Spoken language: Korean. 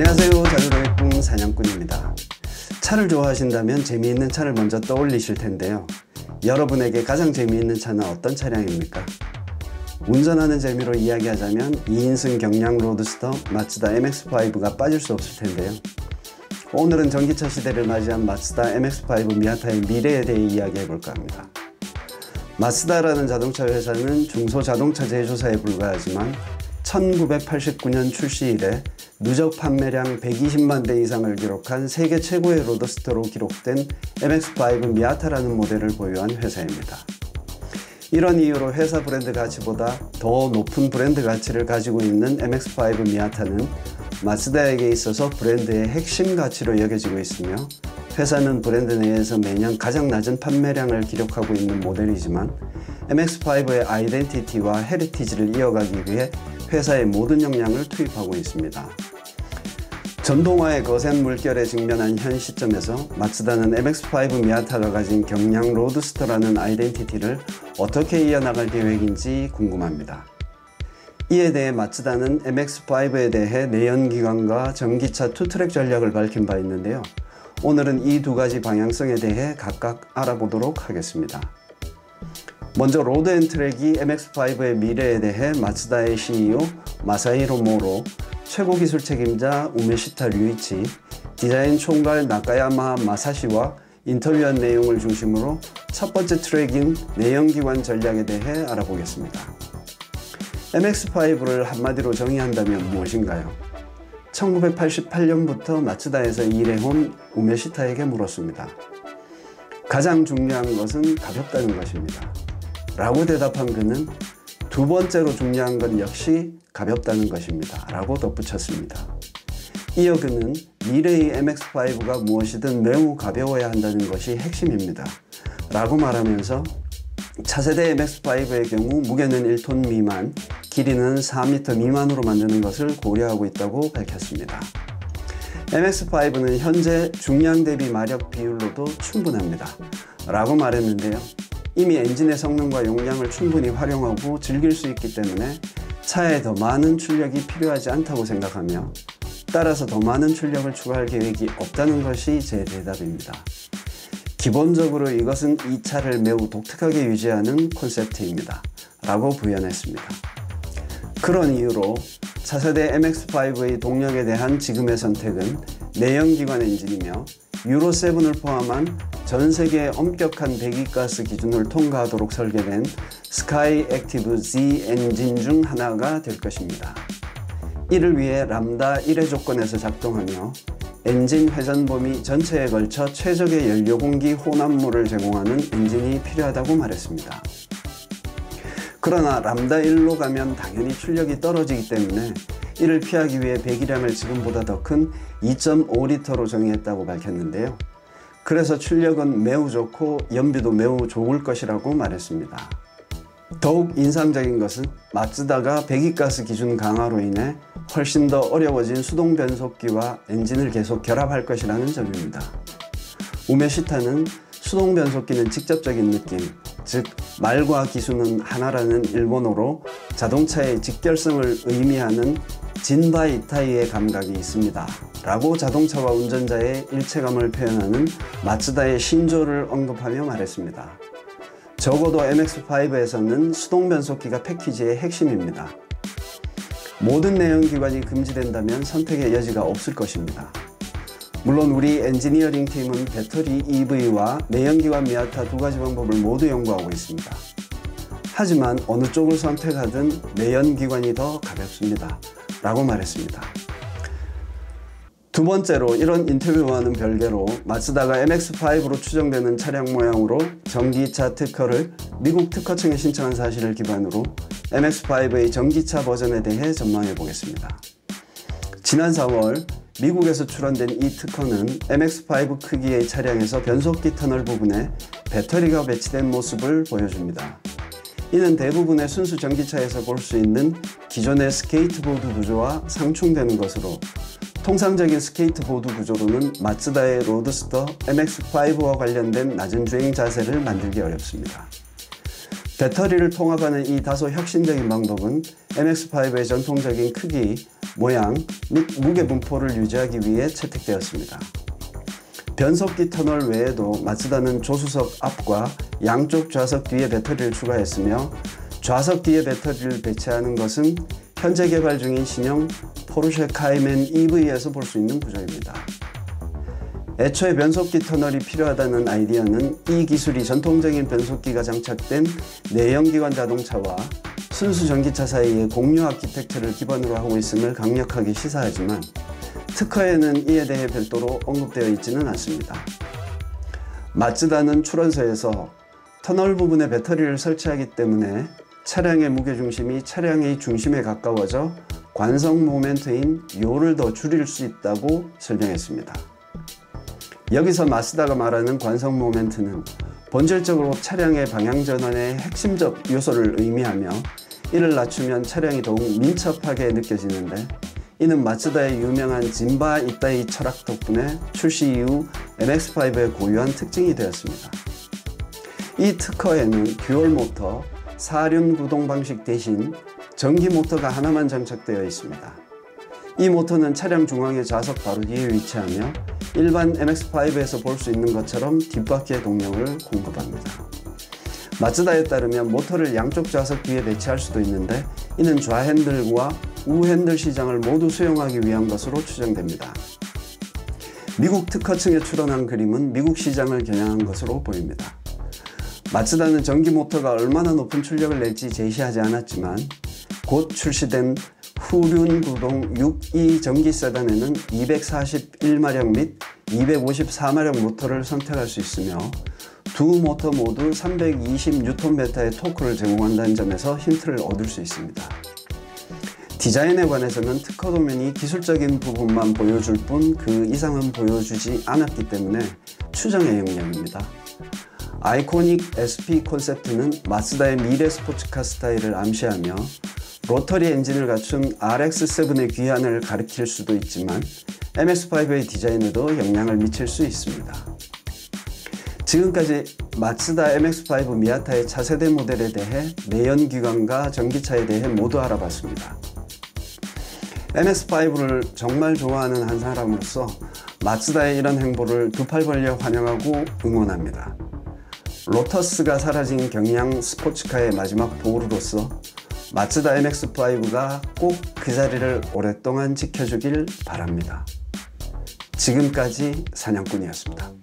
안녕하세요. 자주로의 꿈 사냥꾼입니다. 차를 좋아하신다면 재미있는 차를 먼저 떠올리실 텐데요. 여러분에게 가장 재미있는 차는 어떤 차량입니까? 운전하는 재미로 이야기하자면 2인승 경량 로드스터 마츠다 MX-5가 빠질 수 없을 텐데요. 오늘은 전기차 시대를 맞이한 마츠다 MX-5 미아타의 미래에 대해 이야기해볼까 합니다. 마츠다라는 자동차 회사는 중소자동차 제조사에 불과하지만 1989년 출시 이래 누적 판매량 120만 대 이상을 기록한 세계 최고의 로드스터로 기록된 MX-5 미아타라는 모델을 보유한 회사입니다. 이런 이유로 회사 브랜드 가치보다 더 높은 브랜드 가치를 가지고 있는 MX-5 미아타는 마츠다에게 있어서 브랜드의 핵심 가치로 여겨지고 있으며 회사는 브랜드 내에서 매년 가장 낮은 판매량을 기록하고 있는 모델이지만 MX-5의 아이덴티티와 헤리티지를 이어가기 위해 회사의 모든 역량을 투입하고 있습니다. 전동화의 거센 물결에 직면한 현 시점에서 마츠다는 MX-5 미아타가 가진 경량 로드스터라는 아이덴티티를 어떻게 이어나갈 계획인지 궁금합니다. 이에 대해 마츠다는 MX-5에 대해 내연기관과 전기차 투트랙 전략을 밝힌 바 있는데요. 오늘은 이 두 가지 방향성에 대해 각각 알아보도록 하겠습니다. 먼저 로드 앤 트랙이 MX-5의 미래에 대해 마츠다의 CEO 마사히로 모로, 최고 기술 책임자 우메시타 류이치, 디자인 총괄 나카야마 마사시와 인터뷰한 내용을 중심으로 첫 번째 트랙인 내연기관 전략에 대해 알아보겠습니다. MX-5를 한마디로 정의한다면 무엇인가요? 1988년부터 마츠다에서 일해온 우메시타에게 물었습니다. 가장 중요한 것은 가볍다는 것입니다. 라고 대답한 그는 두 번째로 중요한 건 역시 가볍다는 것입니다. 라고 덧붙였습니다. 이어 그는 미래의 MX-5가 무엇이든 매우 가벼워야 한다는 것이 핵심입니다. 라고 말하면서 차세대 MX-5의 경우 무게는 1톤 미만, 길이는 4m 미만으로 만드는 것을 고려하고 있다고 밝혔습니다. MX-5는 현재 중량 대비 마력 비율로도 충분합니다. 라고 말했는데요. 이미 엔진의 성능과 용량을 충분히 활용하고 즐길 수 있기 때문에 차에 더 많은 출력이 필요하지 않다고 생각하며 따라서 더 많은 출력을 추가할 계획이 없다는 것이 제 대답입니다. 기본적으로 이것은 이 차를 매우 독특하게 유지하는 콘셉트입니다. 라고 부연했습니다. 그런 이유로 차세대 MX-5의 동력에 대한 지금의 선택은 내연기관 엔진이며 유로7을 포함한 전 세계의 엄격한 배기가스 기준을 통과하도록 설계된 스카이 액티브 Z 엔진 중 하나가 될 것입니다. 이를 위해 람다 1의 조건에서 작동하며 엔진 회전 범위 전체에 걸쳐 최적의 연료 공기 혼합물을 제공하는 엔진이 필요하다고 말했습니다. 그러나 람다 1로 가면 당연히 출력이 떨어지기 때문에 이를 피하기 위해 배기량을 지금보다 더 큰 2.5L로 정의했다고 밝혔는데요. 그래서 출력은 매우 좋고 연비도 매우 좋을 것이라고 말했습니다. 더욱 인상적인 것은 마츠다가 배기가스 기준 강화로 인해 훨씬 더 어려워진 수동 변속기와 엔진을 계속 결합할 것이라는 점입니다. 우메시타는 수동 변속기는 직접적인 느낌, 즉 말과 기수는 하나라는 일본어로 자동차의 직결성을 의미하는 진바 이타이의 감각이 있습니다. 라고 자동차와 운전자의 일체감을 표현하는 마츠다의 신조를 언급하며 말했습니다. 적어도 MX-5에서는 수동 변속기가 패키지의 핵심입니다. 모든 내연기관이 금지된다면 선택의 여지가 없을 것입니다. 물론 우리 엔지니어링 팀은 배터리 EV와 내연기관 미아타 두 가지 방법을 모두 연구하고 있습니다. 하지만 어느 쪽을 선택하든 내연기관이 더 가볍습니다. 라고 말했습니다. 두 번째로 이런 인터뷰와는 별개로 마츠다가 MX-5로 추정되는 차량 모양으로 전기차 특허를 미국 특허청에 신청한 사실을 기반으로 MX-5의 전기차 버전에 대해 전망해 보겠습니다. 지난 4월 미국에서 출원된 이 특허는 MX-5 크기의 차량에서 변속기 터널 부분에 배터리가 배치된 모습을 보여줍니다. 이는 대부분의 순수 전기차에서 볼 수 있는 기존의 스케이트보드 구조와 상충되는 것으로 통상적인 스케이트보드 구조로는 마츠다의 로드스터 MX-5와 관련된 낮은 주행 자세를 만들기 어렵습니다. 배터리를 통합하는 이 다소 혁신적인 방법은 MX-5의 전통적인 크기, 모양 및 무게 분포를 유지하기 위해 채택되었습니다. 변속기 터널 외에도 마츠다는 조수석 앞과 양쪽 좌석 뒤에 배터리를 추가했으며 좌석 뒤에 배터리를 배치하는 것은 현재 개발 중인 신형 포르쉐 카이멘 EV에서 볼 수 있는 구조입니다. 애초에 변속기 터널이 필요하다는 아이디어는 이 기술이 전통적인 변속기가 장착된 내연기관 자동차와 순수 전기차 사이의 공유 아키텍처를 기반으로 하고 있음을 강력하게 시사하지만 특허에는 이에 대해 별도로 언급되어 있지는 않습니다. 마츠다는 출원서에서 터널 부분에 배터리를 설치하기 때문에 차량의 무게중심이 차량의 중심에 가까워져 관성 모멘트인 요를 더 줄일 수 있다고 설명했습니다. 여기서 마츠다가 말하는 관성 모멘트는 본질적으로 차량의 방향 전환의 핵심적 요소를 의미하며 이를 낮추면 차량이 더욱 민첩하게 느껴지는데 이는 마츠다의 유명한 진바 이따이 철학 덕분에 출시 이후 MX-5의 고유한 특징이 되었습니다. 이 특허에는 듀얼 모터, 4륜 구동 방식 대신 전기 모터가 하나만 장착되어 있습니다. 이 모터는 차량 중앙의 좌석 바로 뒤에 위치하며 일반 MX-5에서 볼 수 있는 것처럼 뒷바퀴의 동력을 공급합니다. 마츠다에 따르면 모터를 양쪽 좌석 뒤에 배치할 수도 있는데 이는 좌핸들과 우핸들 시장을 모두 수용하기 위한 것으로 추정됩니다. 미국 특허청에 출원한 그림은 미국 시장을 겨냥한 것으로 보입니다. 마츠다는 전기 모터가 얼마나 높은 출력을 낼지 제시하지 않았지만 곧 출시된 후륜 구동 6E 전기 세단에는 241마력 및 254마력 모터를 선택할 수 있으며 두 모터 모두 320Nm의 토크를 제공한다는 점에서 힌트를 얻을 수 있습니다. 디자인에 관해서는 특허 도면이 기술적인 부분만 보여줄 뿐 그 이상은 보여주지 않았기 때문에 추정의 영역입니다. 아이코닉 SP 콘셉트는 마츠다의 미래 스포츠카 스타일을 암시하며 로터리 엔진을 갖춘 RX-7의 귀환을 가리킬 수도 있지만 MX-5의 디자인에도 영향을 미칠 수 있습니다. 지금까지 마츠다 MX-5 미아타의 차세대 모델에 대해 내연기관과 전기차에 대해 모두 알아봤습니다. MX-5를 정말 좋아하는 한 사람으로서 마츠다의 이런 행보를 두 팔 벌려 환영하고 응원합니다. 로터스가 사라진 경량 스포츠카의 마지막 보루로서 마츠다 MX-5가 꼭 그 자리를 오랫동안 지켜주길 바랍니다. 지금까지 사냥꾼이었습니다.